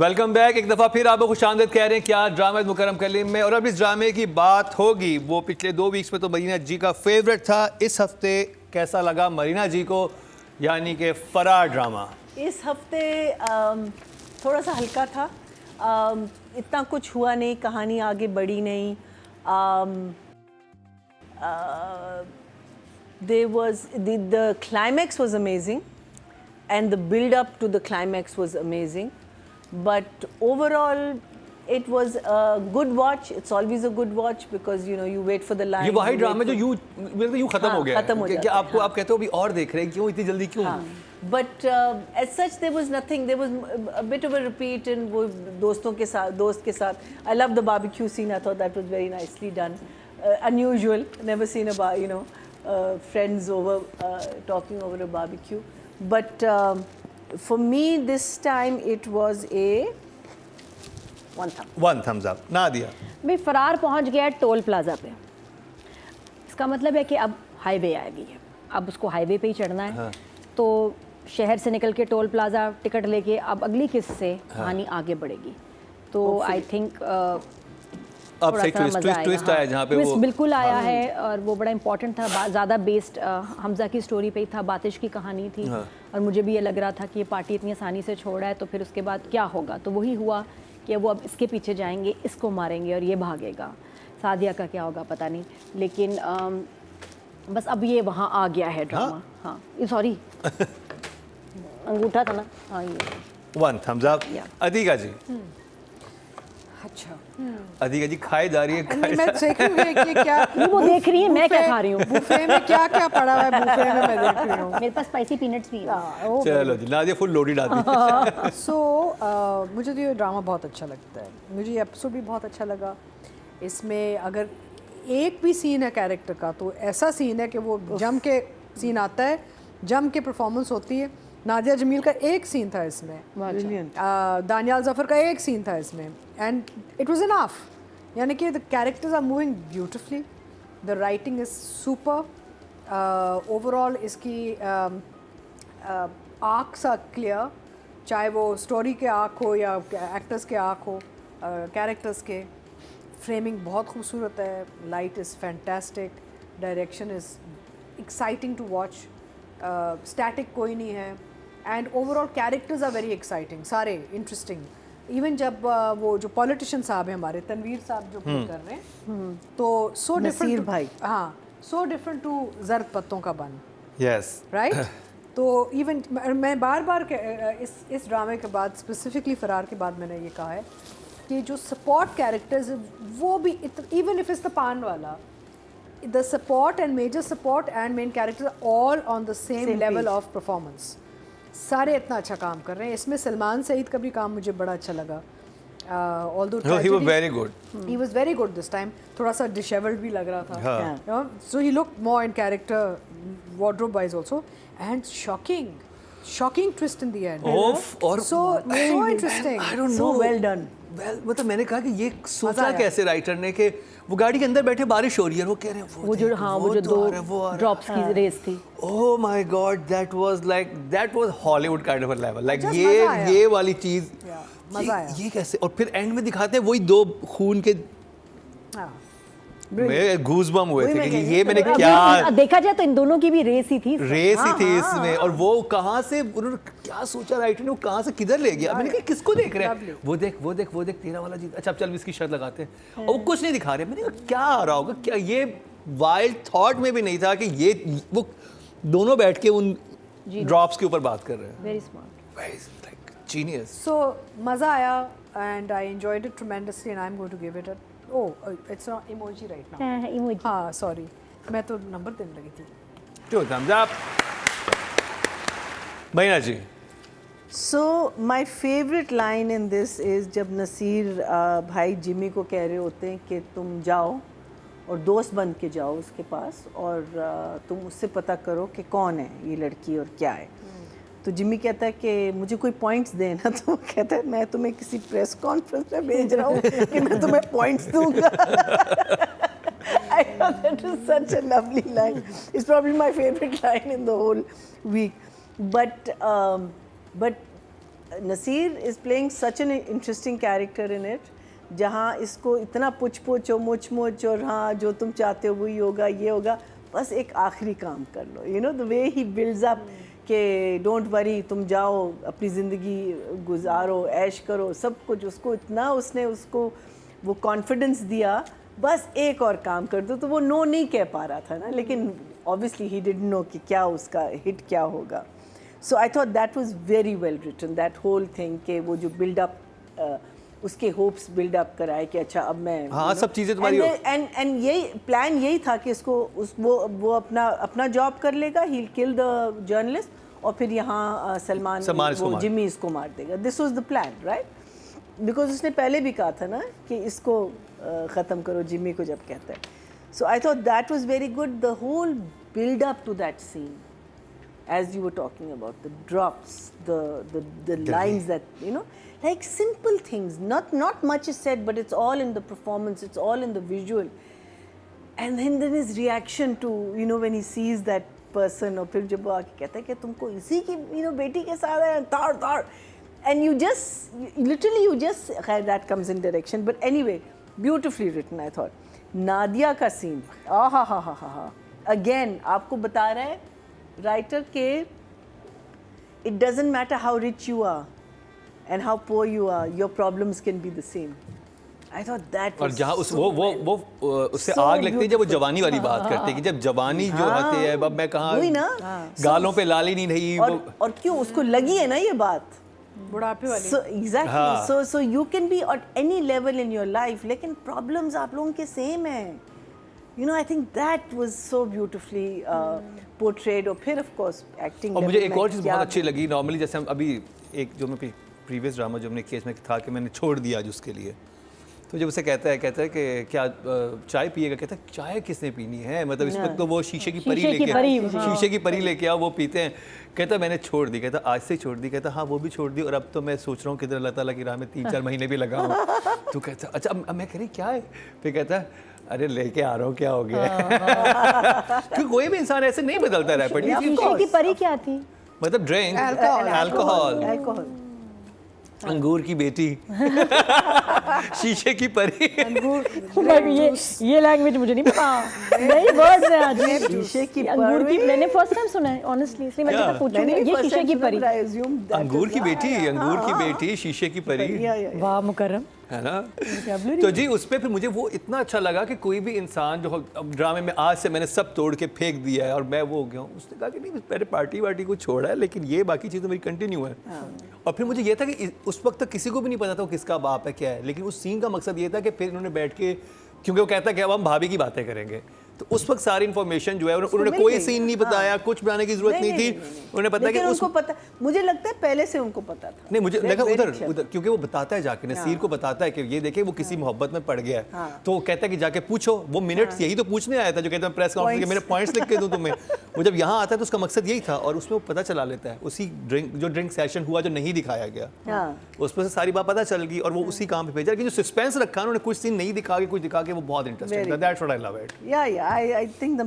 Welcome back. एक दफ़ा फिर आपको खुशामदीद कह रहे हैं क्या ड्रामा मुकरम कलीम में। और अब इस ड्रामे की बात होगी, वो पिछले 2 वीक्स में तो मरीना जी का फेवरेट था। इस हफ्ते कैसा लगा मरीना जी को, यानी कि फरार ड्रामा? इस हफ्ते थोड़ा सा हल्का था, इतना कुछ हुआ नहीं, कहानी आगे बढ़ी नहीं। There was the climax was amazing and the build up to the climax was amazing, but overall it was a good watch. It's always a good watch because you wait for the line. ये वही drama जो यूं खत्म हो गया खत्म हो है कि जाता है, आपको आप कहते हो अभी और देख रहे हैं, क्यों इतनी जल्दी क्यों? But as such there was nothing. There was a bit of a repeat in वो दोस्त के साथ. I love the barbecue scene. I thought that was very nicely done. Unusual. Never seen friends over talking over a barbecue. But for me this time it was a one thumbs up. Nadia भाई फरार पहुंच गया है toll plaza पे। इसका मतलब है कि अब हाईवे आ गई है, अब उसको हाईवे पे ही चढ़ना है। तो शहर से निकल के टोल प्लाजा टिकट लेके अब अगली किस्त से कहानी आगे बढ़ेगी। तो आई थिंक अब सही ट्विस्ट आया जहाँ पे वो बिल्कुल आया है और वो बड़ा इंपॉर्टेंट था। ज़्यादा बेस्ड हमजा की स्टोरी पे ही था, बातिश की कहानी थी। और मुझे भी ये लग रहा था कि ये पार्टी इतनी आसानी से छोड़ा है तो फिर उसके बाद क्या होगा। तो वही हुआ कि वो अब इसके पीछे जाएंगे, इसको मारेंगे और ये भागेगा। सादिया का क्या होगा पता नहीं, लेकिन बस अब ये वहाँ आ गया है ड्रामा। हाँ सॉरी अंगूठा था ना। हाँ ये वन थम्स अप। अदीका जी, अच्छा अदीका जी खाई जा रही है। मैं देख रही हूँ कि क्या वो देख रही है, मैं क्या खा रही हूँ। बुफे में क्या क्या पड़ा हुआ है, बुफे में मैं देख रही हूँ। मेरे पास स्पाइसी पीनट्स भी है। चलो जी, नादिया फुल लोडेड आती है। सो मुझे तो ये ड्रामा बहुत अच्छा लगता है। मुझे ये एपिसोड भी बहुत अच्छा लगा। इसमें अगर एक भी सीन है कैरेक्टर का तो ऐसा सीन है कि वो जम के सीन आता है, जम के परफॉर्मेंस होती है। नादिया जमील का एक सीन था इसमें, दानियाल जफ़र का एक सीन था इसमें, एंड इट वाज इनफ। यानी कि the characters are moving beautifully, the writing is super. Overall इसकी आर्क्स आर क्लियर, चाहे वो स्टोरी के आर्क हो या एक्टर्स के आर्क हो, कैरेक्टर्स के। फ्रेमिंग बहुत खूबसूरत है, light is fantastic, direction is exciting to watch, static कोई नहीं है, and overall characters are very exciting, सारे इंटरेस्टिंग। इवन जब वो जो पॉलिटिशियन साहब हैं हमारे, तनवीर साहब जो प्ले कर रहे हैं, तो सो डिफरेंट भाई, हाँ सो डिफरेंट टू जर्द पत्तों का बन। Yes right. तो इवन मैं बार बार इस ड्रामे के बाद, स्पेसिफिकली फरार के बाद, मैंने ये कहा है कि जो सपोर्ट कैरेक्टर्स वो भी, इवन इफ इज़ द पान वाला, the support and major support and main characters are all on the same level of performance. सारे इतना अच्छा काम कर रहे हैं। इसमें सलमान सईद का भी काम मुझे बड़ा अच्छा लगा। Although he was very good. He was very good this time. थोड़ा सा disheveled भी लग रहा था। So he looked more in character, wardrobe wise also, and shocking twist in the end. So interesting. I don't know. So well done. मतलब मैंने कहा कि ये सोचा कैसे राइटर ने कि वो गाड़ी के अंदर बैठे बारिश हो रही है, वो कह रहे हैं वो जो दो ड्रॉप्स की रेस थी। Oh my God, that was Hollywood kind of a level. Like ये वाली चीज, मजा आया। ये कैसे, और फिर एंड में दिखाते हैं वही दो खून के, मैं गूज़बम्प हुए थे कि ये मैंने क्या देखा जाए तो इन दोनों की भी रेस ही थी इसमें। और वो कहाँ से, उन्होंने क्या सोचा राइटर ने, वो कहाँ से किधर ले गया। मैंने कहा किसको देख रहे हैं, वो देख तेरा वाला जीत, अच्छा चल इसकी शर्त लगाते हैं, और वो कुछ नहीं दिखा रहे। मैंने कहा क्या आ रहा होगा, क्या ये वाइल्ड थॉट में भी नहीं था कि ये वो दोनों बैठ के उन ड्रॉप्स के ऊपर बात कर रहे हैं। Very smart, like genius. So मज़ा आया and I enjoyed it tremendously and I'm going to give it a, oh it's not emoji right now. emoji. हाँ sorry, मैं तो नंबर देने लगी थी। Two thumbs up. महीना जी। So my favorite line in this is जब नसीर भाई Jimmy को कह रहे होते हैं कि तुम जाओ और दोस्त बन के जाओ उसके पास और तुम उससे पता करो कि कौन है ये लड़की और क्या है। तो जिमी कहता है कि मुझे कोई पॉइंट्स देना, तो वो कहता है मैं तुम्हें किसी प्रेस कॉन्फ्रेंस में भेज रहा हूँ कि मैं तुम्हें पॉइंट्स दूंगा। I thought that was such a lovely line. It's probably my favorite line in the whole week. But Naseer is playing such an interesting character in it, जहाँ इसको इतना पुछ और मुछ और हाँ जो तुम चाहते हो वही होगा, ये होगा, बस एक आखिरी काम कर लो, you know the way he builds up कि डोंट वरी, तुम जाओ अपनी ज़िंदगी गुजारो, ऐश करो, सब कुछ। उसको इतना उसने उसको वो कॉन्फिडेंस दिया, बस एक और काम कर दो। तो वो नो नहीं कह पा रहा था ना, लेकिन ऑब्वियसली ही डिडंट नो कि क्या उसका हिट क्या होगा। So I thought that was very well written, that whole thing के वो जो बिल्डअप उसके होप्स बिल्डअप कराए कि अच्छा अब मैं हाँ, सब चीज़ें तुम्हारी एंड यही प्लान यही था कि इसको वो अपना जॉब कर लेगा, ही किल द जर्नलिस्ट, और फिर यहाँ सलमान वो जिमी इसको मार देगा। This was the plan, right? Because उसने पहले भी कहा था ना कि इसको ख़त्म करो जिमी को जब कहता है। So I thought that was very good, the whole build up to that scene, as you were talking about, the drops, the lines that, you know, like simple things, not much is said, but it's all in the performance, it's all in the visual. And then his reaction to, you know, when he sees that person, और फिर जब वो आके कहता है कि तुमको इसी की, you know, बेटी के साथ है, ताड़, and you just that comes in direction, but anyway, beautifully written, I thought. Nadia का सीन, हा again आपको बता रहा है राइटर के, it doesn't matter how rich you are and how poor you are, your problems can be the same. I thought that was और जहाँ उस वो उससे आग लगती है जब वो जवानी वाली बात करते हैं कि जब जवानी जो आती है, अब मैं कहाँ गालों पे लाली नहीं रही, और क्यों उसको लगी है ना ये बात बुढ़ापे वाली। So exactly, so you can be at any level in your life, लेकिन problems आप लोगों के same हैं। You know, I think that was so beautifully portrayed, और फिर of course acting। और मुझे एक और चीज़ बहुत अच्छी लगी, नॉर्मली जैसे हम अभी एक जो मैं प्रीवियस ड्रामा जो हमने केस में था कि मैंने छोड़ दिया आज उसके लिए, तो जब उसे कहता है कि क्या चाय पिएगा, कहता है चाय किसने पीनी है, मतलब इस वक्त तो वो शीशे की परी लेके आओ, वो पीते हैं। कहता मैंने छोड़ दी, कहता आज से छोड़ दी, कहता हाँ वो भी छोड़ दी, और अब तो मैं सोच रहा हूँ किधर अल्लाह ताला की राह में 3-4 महीने भी लगा हूँ। तो कहता अच्छा अब मैं कह रही क्या है, फिर कहता अरे लेके आ रहा हूँ, क्या हो गया। क्योंकि कोई भी इंसान ऐसे नहीं बदलता रैपिडली। शीशे की परी क्या थी? मतलब ड्रिंक, अल्कोहल, अंगूर की बेटी, शीशे की परी। ये लैंग्वेज मुझे नहीं पता, नई वर्ड्स हैं आज। शीशे की अंगूर की मैंने फर्स्ट टाइम सुना है ऑनेस्टली, इसलिए मैं जब पूछूंगी ये शीशे की परी, अंगूर की बेटी, शीशे की परी। वाह मुकर्रम, है ना। तो जी उस पर फिर मुझे वो इतना अच्छा लगा कि कोई भी इंसान जो ड्रामे में आज से मैंने सब तोड़ के फेंक दिया है और मैं वो हो गया हूँ, उसने कहा कि नहीं मैंने पार्टी वार्टी को छोड़ा है, लेकिन ये बाकी चीज़ें मेरी कंटिन्यू है। और फिर मुझे ये था कि उस वक्त तक किसी को भी नहीं पता था वो किसका बाप है क्या है, लेकिन उस सीन का मकसद ये था कि फिर इन्होंने बैठ के, क्योंकि वो कहता है कि अब हम भाभी की बातें करेंगे, तो उस वक्त सारी इन्फॉर्मेशन जो है उन्होंने कोई सीन नहीं बताया, कुछ बनाने की जरूरत नहीं थी। उन्होंने पता कि उनको पता, मुझे लगता है पहले से उनको पता था। नहीं मुझे लगा उधर क्योंकि वो बताता है जाके, नसीर को बताता है कि ये देखे वो किसी मोहब्बत में पड़ गया है, तो वो कहता है कि जाके पूछो, वो मिनट्स यही तो पूछने आया था जो कहता है प्रेस कॉन्फ्रेंस के मेरे पॉइंट्स लिख के दूं तुम्हें। वो जब यहाँ आता है तो उसका मकसद यही था, और उसमें वो पता चला लेता है उसी ड्रिंक सेशन हुआ जो नहीं दिखाया गया, उसमें से सारी बात पता चल गई और वो उसी काम पे भेजा। लेकिन जो सस्पेंस रखा उन्होंने, कुछ सीन नहीं दिखा के कुछ दिखा के, वो बहुत इंटरेस्टिंग था। That's what I love it. Yeah, I think the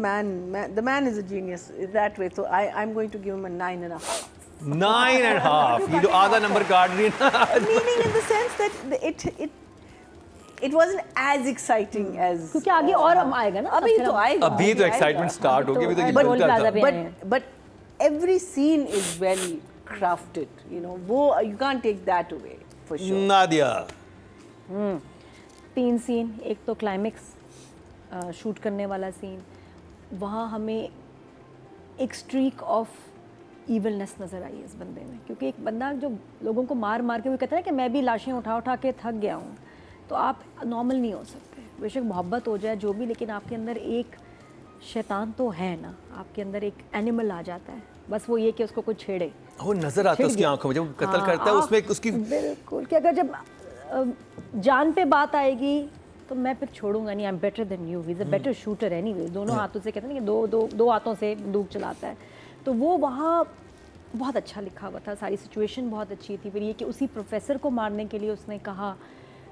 man is a genius that way. So I'm going to give him a 9.5. 9.5, ये जो आधा नंबर काट रही है ना। Meaning in the sense that it wasn't as exciting as, क्योंकि आगे और आएगा ना, अभी तो आएगा, अभी तो एक्साइटमेंट स्टार्ट हो गई, अभी तो टोल प्लाजा पे आए हैं। but every scene is well crafted, you know, वो you can't take that away for sure. Nadia 3 scene, एक तो क्लाइमेक्स शूट करने वाला सीन, वहाँ हमें एक स्ट्रीक ऑफ इविलनेस नज़र आई इस बंदे में, क्योंकि एक बंदा जो लोगों को मार मार के, वो कहता है कि मैं भी लाशें उठा के थक गया हूँ, तो आप नॉर्मल नहीं हो सकते, बेशक मोहब्बत हो जाए जो भी, लेकिन आपके अंदर एक शैतान तो है ना, आपके अंदर एक एनिमल आ जाता है, बस वो ये कि उसको कुछ छेड़े, वो नजर आता है उसकी आंखों में जब कत्ल करता है, उसमें उसकी बिल्कुल कि अगर जब जान पे बात आएगी तो मैं फिर छोड़ूंगा नहीं, I am better than you, he is a better shooter anyway, दोनों हाथों से कहते हैं कि दो हाथों से बंदूक चलाता है, तो वो वहाँ बहुत अच्छा लिखा हुआ था, सारी सिचुएशन बहुत अच्छी थी। फिर ये कि उसी प्रोफेसर को मारने के लिए उसने कहा,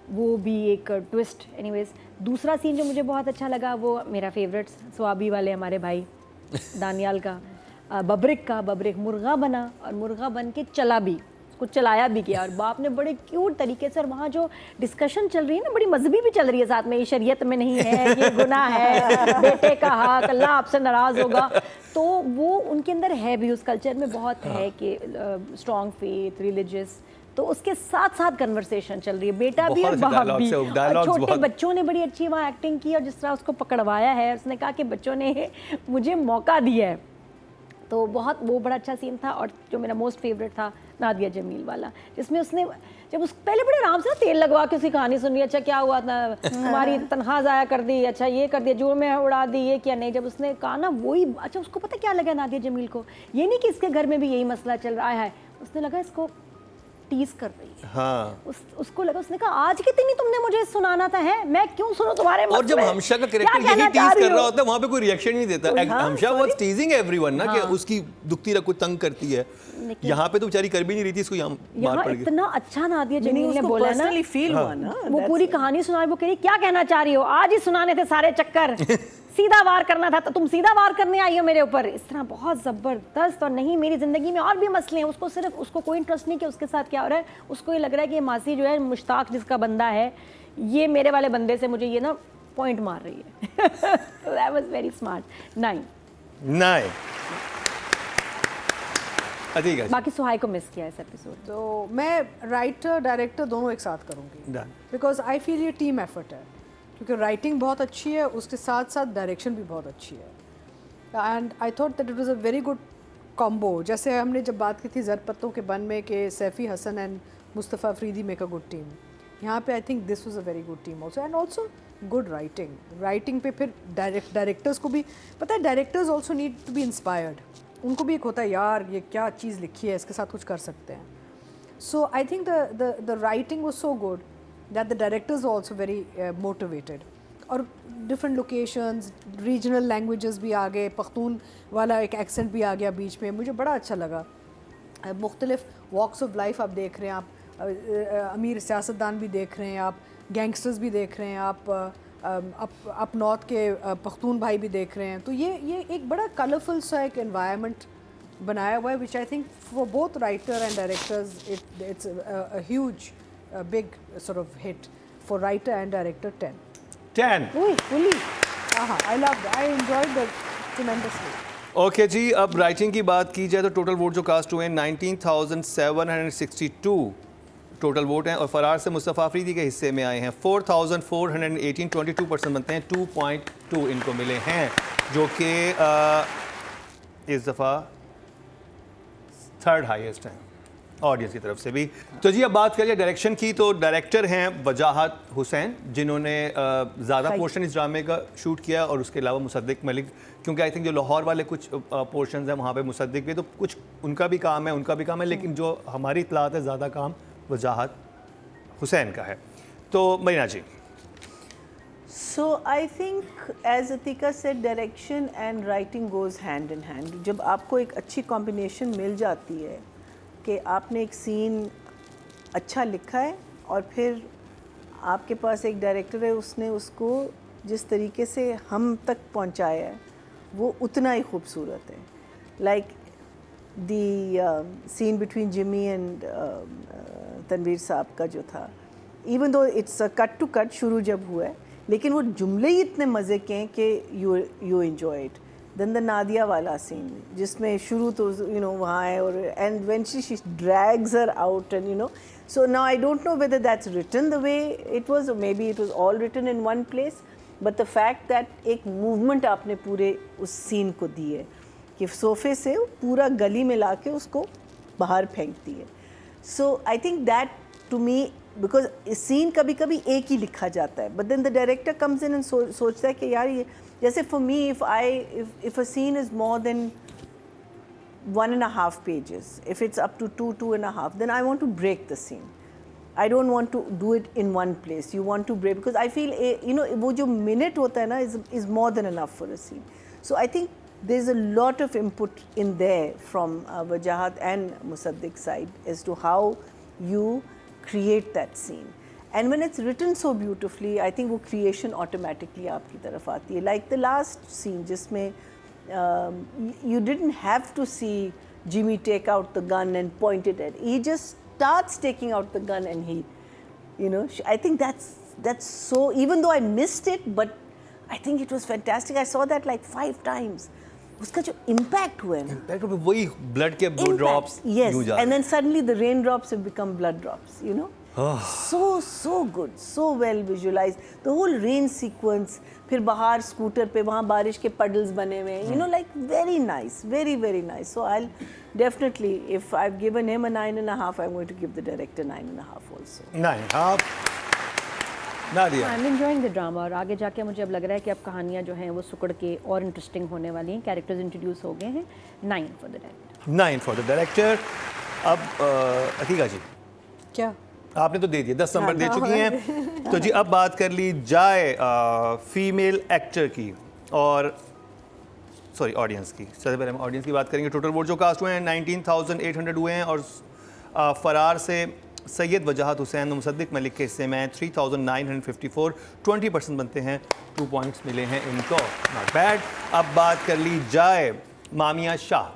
वो भी एक ट्विस्ट। एनीवेज दूसरा सीन जो मुझे बहुत अच्छा लगा, वो मेरा फेवरेट, स्वाबी वाले हमारे भाई दानियाल का, बबरिक मुर्गा बना और मुर्गा बन के चला भी, उसको चलाया भी गया और बाप ने बड़े क्यूट तरीके से, और वहाँ जो डिस्कशन चल रही है ना बड़ी मजहबी भी चल रही है साथ में, ये शरीयत में नहीं है, ये गुनाह है, बेटे का हक, अल्लाह आपसे नाराज़ होगा, तो वो उनके अंदर है भी, उस कल्चर में बहुत है कि स्ट्रॉन्ग फेथ, रिलीजियस, तो उसके साथ साथ कन्वर्सेशन चल रही है, बेटा भी और बाप भी, और छोटे बच्चों ने बड़ी अच्छी वहाँ एक्टिंग की, और जिस तरह उसको पकड़वाया है, उसने कहा कि बच्चों ने मुझे मौका दिया है, तो बहुत वो बड़ा अच्छा सीन था। और जो मेरा मोस्ट फेवरेट था नादिया जमील वाला, जिसमें उसने जब उस पहले बड़े आराम से तेल लगवा के उसकी कहानी सुनी, अच्छा क्या हुआ था, तुम्हारी तनख्वाह ज़ाया कर दी, अच्छा ये कर दिया, जो में उड़ा दी, ये क्या नहीं, जब उसने कहा ना वही, अच्छा उसको पता क्या लगा नादिया जमील को, ये नहीं कि इसके घर में भी यही मसला चल रहा है, उसने लगा इसको टीज कर रही है। हाँ। उसको लगा, उसने कहा आज कितनी तुमने मुझे सुनाना था, है मैं क्यों सुनूं तुम्हारे मसले। और जब हमशा का कैरेक्टर यही टीज कर रहा होता है, वहाँ पे कोई रिएक्शन नहीं देता। हमशा वाज टीजिंग एवरीवन ना, कि उसकी दुखती रखो तंग करती है, यहाँ पे तो बेचारी कर भी नहीं रही थी, इसको यहाँ मार पड़ गई। इतना अच्छा नादिया जमील ने बोला ना, फील हुआ ना, वो पूरी कहानी सुना, वो कह रही क्या कहना चाह रही हो, आज ही सुनाने थे सारे चक्कर, सीधा वार करना था तो तुम सीधा वार करने आई हो मेरे ऊपर, इस तरह बहुत ज़बरदस्त। और नहीं, मेरी ज़िंदगी में और भी मसले हैं, उसको सिर्फ, उसको कोई इंटरेस्ट नहीं कि उसके साथ क्या हो रहा है, उसको ये लग रहा है कि ये मासी जो है मुश्ताक जिसका बंदा है, ये मेरे वाले बंदे से मुझे ये ना पॉइंट मार रही है। That was very smart. 9 बाकी सुहाई को मिस किया इस एपिसोड। तो मैं राइटर डायरेक्टर दोनों एक साथ करूँगी, बिकॉज आई फील ये टीम एफर्ट है, क्योंकि राइटिंग बहुत अच्छी है, उसके साथ साथ डायरेक्शन भी बहुत अच्छी है, and I thought that it was a very good combo. जैसे हमने जब बात की थी ज़र पत्तों के बन में कि Saife Hassan and Mustafa Afridi make a good team, यहाँ पे I think this was a very good team also, and also good writing पे फिर डायरेक्टर्स को भी पता है, directors also need to be inspired, उनको भी एक होता है यार ये क्या चीज़ लिखी है, इसके साथ कुछ कर सकते हैं। So I think the writing was so good that the directors were also very motivated, और different locations, regional languages भी आ गए, पख्तून वाला एक accent भी आ गया बीच में, मुझे बड़ा अच्छा लगा। मुख्तलिफ walks of life आप देख रहे हैं, आप अमीर सियासतदान भी देख रहे हैं, आप गैंगस्टर्स भी देख रहे हैं, आप अप नॉर्थ के पख्तून भाई भी देख रहे हैं, तो ये एक बड़ा कलरफुल सा एक एनवायरनमेंट बनाया हुआ है, which I think for both writer and directors it's a huge big sort of hit for writer and director. 10 fully. I loved it. I enjoyed it tremendously. Okay जी, अब राइटिंग की बात की जाए तो टोटल वोट जो cast हुए हैं 19,762 टोटल वोट हैं, और फरार से मुस्तफ़ा अफरीदी के हिस्से में आए हैं 4,418, 22% बनते हैं, 2.2 इनको मिले हैं, जो कि इस दफ़ा थर्ड हाईएस्ट हैं ऑडियंस की तरफ से भी। तो जी अब बात करिए डायरेक्शन की, तो डायरेक्टर हैं वजाहत हुसैन, जिन्होंने ज़्यादा पोर्शन इस ड्रामे का शूट किया, और उसके अलावा मुसद्दिक मलिक, क्योंकि आई थिंक जो लाहौर वाले कुछ पोर्शंस हैं वहाँ पे मुसद्दिक भी, तो कुछ उनका भी काम है, लेकिन जो हमारी इत्तलात है ज़्यादा काम वजाहत हुसैन का है। तो मरीना जी। So I think as Atika said, direction and writing goes hand in hand. जब आपको एक अच्छी कॉम्बिनेशन मिल जाती है कि आपने एक सीन अच्छा लिखा है, और फिर आपके पास एक डायरेक्टर है, उसने उसको जिस तरीके से हम तक पहुंचाया है वो उतना ही खूबसूरत है। Like the scene between Jimmy and Tanveer sahab का जो था, even though it's cut to cut शुरू जब हुआ है, लेकिन वो जुमले ही इतने मज़े के हैं कि you enjoy it. Then the Nadia वाला सीन, जिसमें शुरू तो वहाँ है, और and when she drags her out, and so now I don't know whether that's written the way it was, or maybe it was all written in one place, but the fact that एक movement आपने पूरे उस scene को दी है कि सोफे से पूरा गली में लाके उसको बाहर फेंकती है। So I think that to me, because scene कभी कभी एक ही लिखा जाता है, but then the director comes in and सोचता है कि यार ये, जैसे for me if a scene is more than 1.5 pages, if it's up to 2.5, then I want to break the scene. I don't want to do it in one place. You want to break, because I feel वो जो minute होता है ना is more than enough for a scene. So I think there's a lot of input in there from Wajahat and Musaddiq's side as to how you create that scene. And when it's written so beautifully, I think वो creation automatically आपकी तरफ आती है. Like the last scene जिसमें you didn't have to see Jimmy take out the gun and point it at. He just starts taking out the gun and he, you know, I think that's so, even though I missed it, but I think it was fantastic. I saw that like 5 times. उसका जो impact हुआ है ना, Impact पे वही blood के वो drops yes, यूं जा and then suddenly the raindrops have become blood drops, you know. so good, so well visualized. The whole rain sequence, फिर बाहर स्कूटर पे वहाँ बारिश के puddles बने हुए हैं, you know, like very nice, very very nice. So I'll definitely, if I've given him a 9.5, I'm going to give the director 9.5 also. 9.5. Nadia, I am enjoying the drama और आगे जाके मुझे अब लग रहा है कि अब कहानियाँ जो हैं वो सुकड़ के और इंटरेस्टिंग होने वाली हैं. कैरेक्टर्स इंट्रोड्यूस हो गए हैं. 9 for the director. 9 for the director. अब अतीका जी, क्या आपने तो दे दिए, 10 नंबर दे चुकी हैं. तो जी अब बात कर ली जाए फीमेल एक्टर की और सॉरी ऑडियंस की. सबसे पहले हम ऑडियंस की बात करेंगे. टोटल वोट जो कास्ट हुए हैं 19,800 हुए हैं और फरार से सैयद वजाहत हुसैन और मुसद्दिक मलिक के हिस्से में 3,954, 20% बनते हैं. 2 पॉइंट्स मिले हैं इनको, नॉट बैड. अब बात कर ली जाए Mamiya Shah,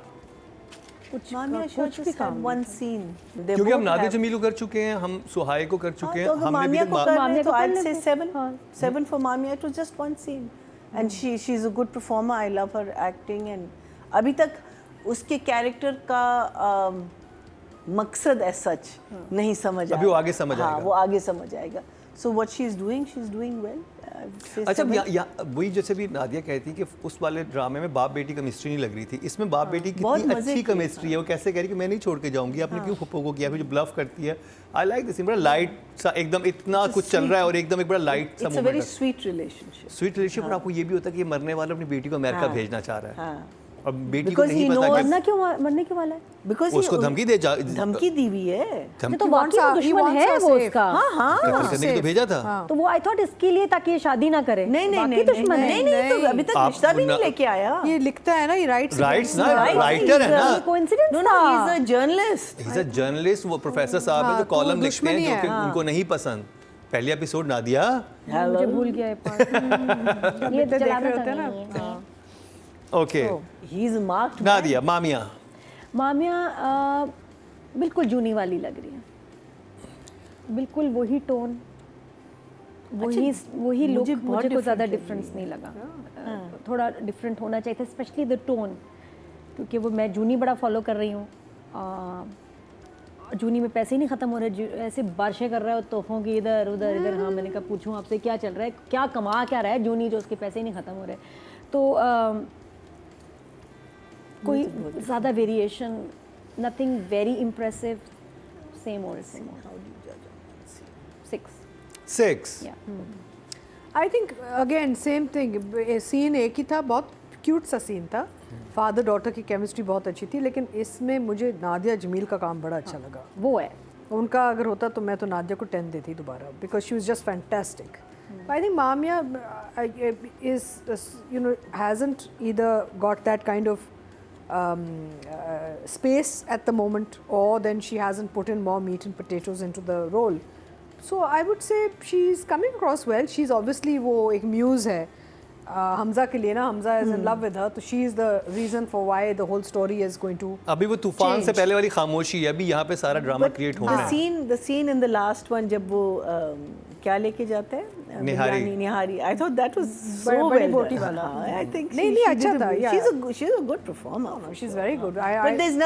Mamiya Shah just had one scene. They क्योंकि हम both नादिया have- जमील को कर चुके हैं, हम सुहाय को कर चुके हैं, तो अगर हमने मामिया भी को तो कर रहे मामिया तो को I'd कर say लेते। 7 for Mamiya. It was just one scene, and she's a good performer. I love her acting, and अभी तक उसके कैरेक्टर का मकसद as such नहीं समझ आया. अभी वो आगे समझ हाँ, आएगा. वो आगे समझ आएगा. So what she's doing well. अच्छा, वही जैसे भी नादिया कहती कि उस वाले ड्रामे में बाप बेटी केमिस्ट्री नहीं लग रही थी, इसमें बाप बेटी बहुत कितनी मजे अच्छी की, केमिस्ट्री है. वो कैसे कह रही कि मैं नहीं छोड़ के जाऊंगी, आपने क्यों फुप्पो को किया, फिर जो ब्लफ करती है. I like this. बड़ा लाइट सा एकदम, इतना कुछ चल रहा है और एकदम एक बड़ा लाइट सा It's a very moment. sweet relationship. Sweet relationship. और आपको ये भी होता है कि ये मरने वाला अपनी बेटी को अमेरिका हाँ. भेजना चाह रहा है हाँ. और बेटी को Because नहीं he पता knows- मरना कि क्यों मरने क्यों वाला है? Because उसको he- धमकी दे धमकी दी हुई है. धमकी तो He वाकई wants वो her- he दुश्मन wants है her वो safe. उसका. कत्ल करने के तो भेजा था. तो वो आई थॉट इसके लिए ताकि ये शादी ना करे. नहीं नहीं बाकी नहीं दुश्मन है. नहीं तो अभी तक आप रिश्ता भी नहीं ना- लेके आया. ये लिखता है ना, ये राइट्स राइट्स ना, Right. राइटर है ना. कोइंसिडेंस No, था. no, he's a journalist. He's a journalist. वो प्रोफेसर साहब है हाँ, जो तो कॉलम लिखते हैं दुश्मनी जो कि है, हाँ. उनको नहीं पसंद. पहले एपिसोड नादिया. मुझे भूल गया ये part. ये देख चलाना रहे था होते हैं ना. नहीं. हाँ. Okay, He's a marked man. Nadia Mamia. Mamia बिल्कुल जूनी वाली लग रही है. बिल्कुल वही टोन, वही लुक. मुझे बहुत मुझे कोई ज़्यादा different लग डिफरेंस नहीं लगा. थोड़ा डिफरेंट होना चाहिए था, स्पेशली द टोन, क्योंकि वो मैं जूनी बड़ा फॉलो कर रही हूँ. जूनी में पैसे ही नहीं ख़त्म हो रहे. ऐसे बारिशें कर रहा है तोहफों की इधर उधर इधर. हाँ, मैंने कहा पूछूं आपसे क्या चल रहा है, क्या कमा क्या रहा है जूनी जो उसके पैसे ही नहीं ख़त्म हो रहे. तो कोई ज़्यादा variation, nothing very impressive, same old same old. 6. 6. I think again same thing. Scene एक ही था, बहुत क्यूट सा सीन था. फादर डॉटर की केमिस्ट्री बहुत अच्छी थी, लेकिन इसमें मुझे नादिया जमील का काम बड़ा अच्छा लगा. वो है. उनका अगर होता तो मैं तो नादिया को 10 देती दोबारा, because she was just fantastic. I think Mamiya is hasn't either got that kind of space at the moment, or then she hasn't put in more meat and potatoes into the role. So I would say she's coming across well. She's obviously वो एक muse है हमजा के लिए ना. Hamza is in love with her, तो she is the reason for why the whole story is going to अभी वो तूफान से change. पहले वाली खामोशी है, अभी यहाँ पे सारा ड्रामा क्रिएट होना है. the scene in the last one जब वो क्या लेके जाते हैं, निहारी. निहारी. I thought that was so बड़ी well बोटी done. वाला. हाँ, I think नहीं, she अच्छा did a था, good- yeah. she's a good performer. she's very good. But there's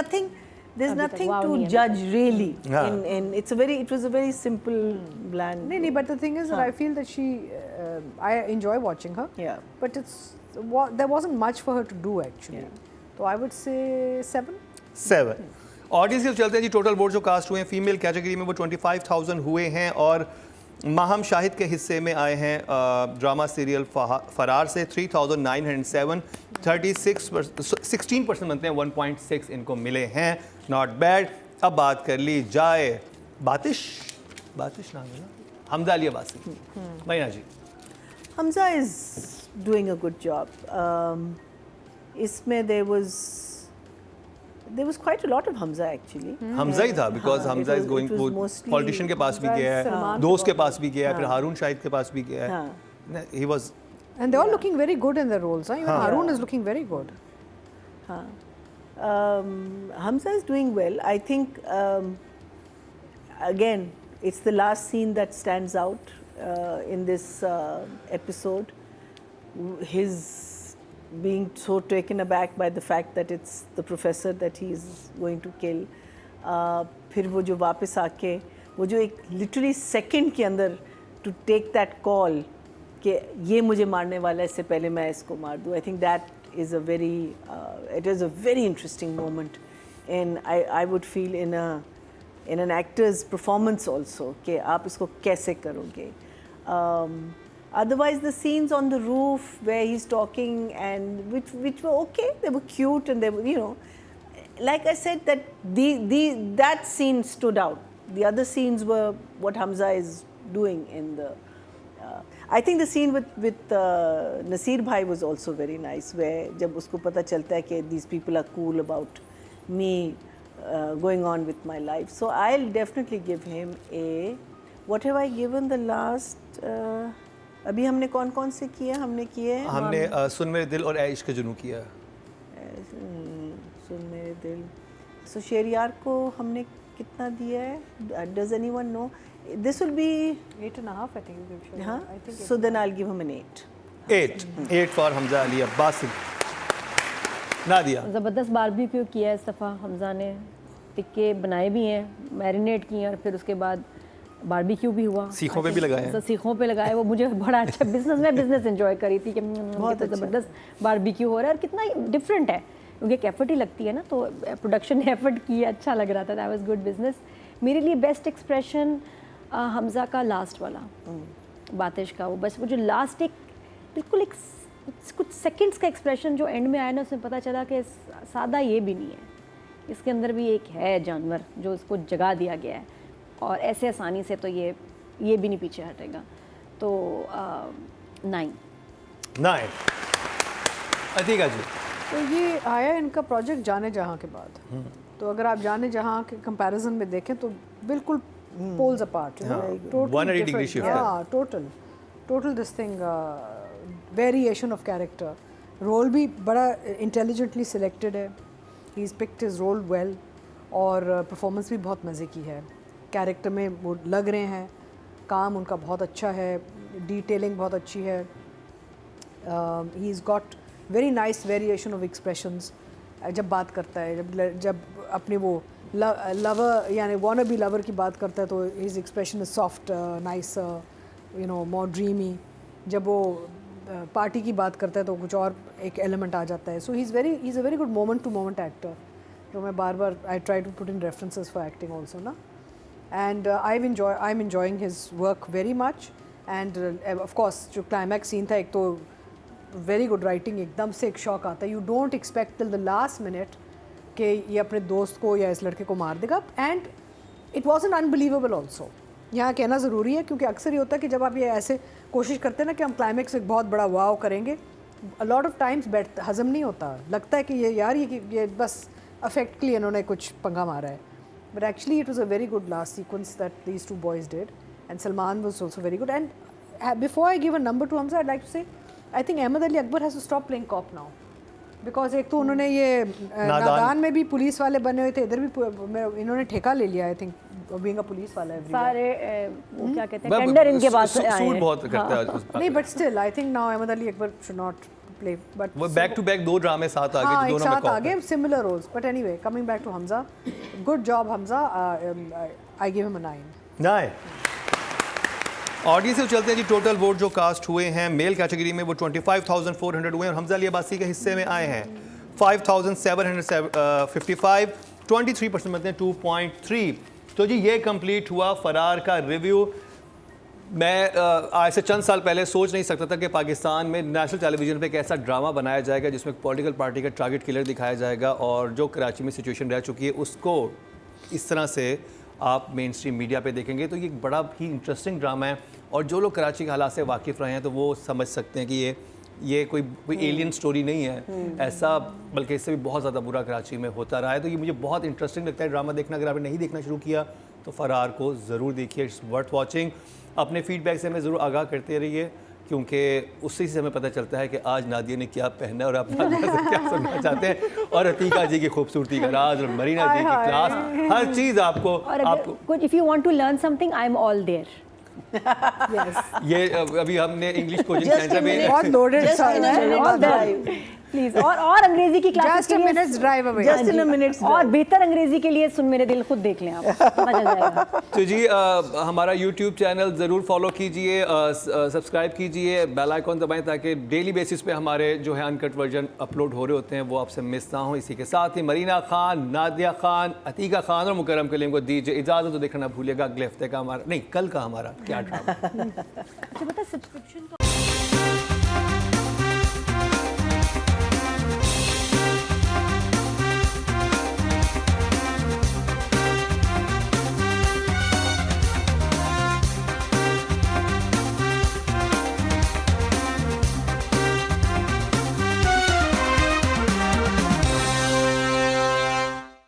nothing wow to नहीं है. judge really. हाँ. In it was a very simple, bland. नहीं, but the thing is that I feel that she I enjoy watching her. Yeah. But there wasn't much for her to do actually. So I would say 7. 7. Audience की चलते हैं जी. Total vote जो cast हुए हैं female category में वो 25,000 हुए हैं और माहम शाहिद के हिस्से में आए हैं ड्रामा सीरियल फरार से 3,907, 16% बनते हैं. 1.6 इनको मिले हैं, नॉट बैड. अब बात कर ली जाए बातिश नाम है ना, हमजा अली अब्बासी. मैना जी. Hamza is doing a good job. इसमें there was quite a lot of Hamza actually. Hamza ही था बिकॉज हाँ, Hamza it is was- going it was वो mostly पॉलिटिशियन के पास भी Hamza गया and है, Salman दोस्त के के पास भी गया है, फिर हाँ. हारून शाहिद के पास भी गया है. हाँ. He was And they're all looking very good in their roles. Huh? Even Harun is looking very good. Hamza is doing well. I think again, it's the last scene that stands out in this episode. His being so taken aback by the fact that it's the professor that he is going to kill. फिर वो जो वापस आके वो जो एक literally second के अंदर to take that call कि ये मुझे मारने वाला है, इससे पहले मैं इसको मार दूँ. I think that is a very it is a very interesting moment, and I would feel in an actor's performance also कि आप इसको कैसे करोगे. Otherwise, the scenes on the roof where he's talking and which were okay, they were cute, and they were, you know, like I said, that that scene stood out. The other scenes were what Hamza is doing in the. I think the scene with Naseer Bhai was also very nice, where जब उसको पता चलता है कि these people are cool about me going on with my life. So I'll definitely give him a. What have I given the last? अभी हमने कौन से किए? हमने किए हैं. हमने सुन मेरे दिल और ऐश के जुनू किया. सुन मेरे दिल. So शेरियार को हमने कितना दिया है? Does anyone know? This will be 8.5, I think you give Shreya. huh? I think So then I'll give him an 8. 8 for Hamza Ali Abbas. Nadia. ज़बरदस्त बारबेक्यू किया है इस दफ़ा हमज़ा ने. टिक्के बनाए भी हैं, मैरिनेट किए और फिर उसके बाद बारबेक्यू भी हुआ. सीखों पे भी लगाए हैं. सीखों पे लगाए. वो मुझे बड़ा अच्छा बिजनेस एंजॉय करी थी कि बहुत ज़बरदस्त बारबेक्यू हो रहा है और कितना डिफरेंट है, क्योंकि एक एफर्ट ही लगती है ना, तो प्रोडक्शन ने एफर्ट किया, अच्छा लग रहा था. That was good business. मेरे लिए बेस्ट एक्सप्रेशन हमज़ा का लास्ट वाला बातिश का, वो बस वो जो लास्ट एक बिल्कुल एक कुछ सेकंड्स का एक्सप्रेशन जो एंड में आया ना, उसमें पता चला कि सादा ये भी नहीं है, इसके अंदर भी एक है जानवर जो उसको जगा दिया गया है, और ऐसे आसानी से तो ये भी नहीं पीछे हटेगा. तो 9. अतीका जी. तो ये आया इनका प्रोजेक्ट जाने जहाँ के बाद. तो अगर आप जाने जहाँ के कंपैरिजन में देखें तो बिल्कुल poles apart, you know, totally 180 degree different. shift. Yeah, total this thing variation of character. Role भी बड़ा intelligently selected है. He's picked his role well, और performance भी बहुत मज़े की है. Character में वो लग रहे हैं, काम उनका बहुत अच्छा है, detailing बहुत अच्छी है. He's got very nice variation of expressions. जब बात करता है, जब अपने वो लवर यानी wanna be lover की बात करता है तो his expression is soft, nice, you know, more dreamy. जब वो पार्टी की बात करता है तो कुछ और एक element आ जाता है. So he's a very good moment to moment actor. जो मैं बार I try to put in references for acting also ना. And I'm enjoying his work very much. And of course जो climax scene था, एक तो very good writing, एकदम से एक शॉक आता है. You don't expect till the last minute कि ये अपने दोस्त को या इस लड़के को मार देगा. And it was an unbelievable also. यहाँ कहना ज़रूरी है, क्योंकि अक्सर ये होता है कि जब आप ये ऐसे कोशिश करते हैं ना कि हम क्लाइमैक्स एक बहुत बड़ा वाव करेंगे, अ लॉट ऑफ टाइम्स हज़म नहीं होता. लगता है कि ये बस अफेक्ट के लिए इन्होंने कुछ पंगा मारा है. But actually it was a very good last sequence that these two boys did, and Salman was also very good. And before I give a number to Hamza, I like to say I think Ahmed Ali Akbar has to stop playing cop now. Because एक तो उन्होंने ये नादान में भी police वाले बने हुए थे, इधर भी इन्होंने ठेका ले लिया. I think being a police वाला है सारे वो क्या कहते हैं, टेंडर इनके पास आए हैं. सूट बहुत करता है नहीं, but still I think now Ahmed Ali Akbar should not play. But वो बैक टू बैक 2 ड्रामे साथ आगे, हाँ, जो एक दोनों में साथ कॉप आगे similar roles. But anyway, coming back to Hamza, good job Hamza. I give him a 9. Audience से चलते हैं जी. टोटल वोट जो कास्ट हुए हैं मेल कैटेगरी में वो 25,400 हुए हैं, और हमज़ा अली अब्बासी के हिस्से में आए हैं 5,755. 23% मतलब 2.3. तो जी ये कंप्लीट हुआ फरार का रिव्यू. मैं आज से चंद साल पहले सोच नहीं सकता था कि पाकिस्तान में नेशनल टेलीविज़न पे एक ऐसा ड्रामा बनाया जाएगा जिसमें पॉलिटिकल पार्टी का टारगेट किलर दिखाया जाएगा, और जो कराची में सिचुएशन रह चुकी है उसको इस तरह से आप मेन स्ट्रीम मीडिया पे देखेंगे. तो ये एक बड़ा ही इंटरेस्टिंग ड्रामा है, और जो लोग कराची के हालात से वाकिफ़ रहे हैं तो वो समझ सकते हैं कि ये कोई एलियन स्टोरी नहीं है ऐसा, बल्कि इससे भी बहुत ज़्यादा बुरा कराची में होता रहा है. तो ये मुझे बहुत इंटरेस्टिंग लगता है ड्रामा देखना. अगर आपने नहीं देखना शुरू किया तो फरार को ज़रूर देखिए, इट्स वर्थ वॉचिंग. अपने फीडबैक से हमें ज़रूर आगाह करते रहिए. क्योंकि उससे से हमें पता चलता है कि आज नादिया ने क्या पहना है और आप नादिया से क्या सुनना चाहते हैं। और अतीका जी की खूबसूरती का राज और मरीना जी की क्लास, हर चीज़ आपको और अगर कुछ if you want to learn something I am all there. ये अभी हमने English coaching Just a centre में minute. बहुत loaded Just in a minute drive. Please और अंग्रेजी की classes just a minutes drive away. Just in a minute और बेहतर अंग्रेजी के लिए सुन मेरे दिल खुद देख लें आप, पता चल जाएगा। तो जी हमारा YouTube चैनल ज़रूर फॉलो कीजिए, सब्सक्राइब कीजिए, बेल आइकॉन दबाएं ताकि डेली बेसिस पे हमारे जो है अनकट वर्जन अपलोड हो रहे होते हैं वो आपसे मिस ना हो। इसी के साथ ही मरीना खान, नादिया खान, अतीका खान और मुकरम कलीम को दीजिए इजाज़त। तो देखना ना भूलिएगा अगले हफ्ते का हमारा नहीं कल का हमारा क्या ड्रामा। अच्छा बता सब्सक्रिप्शन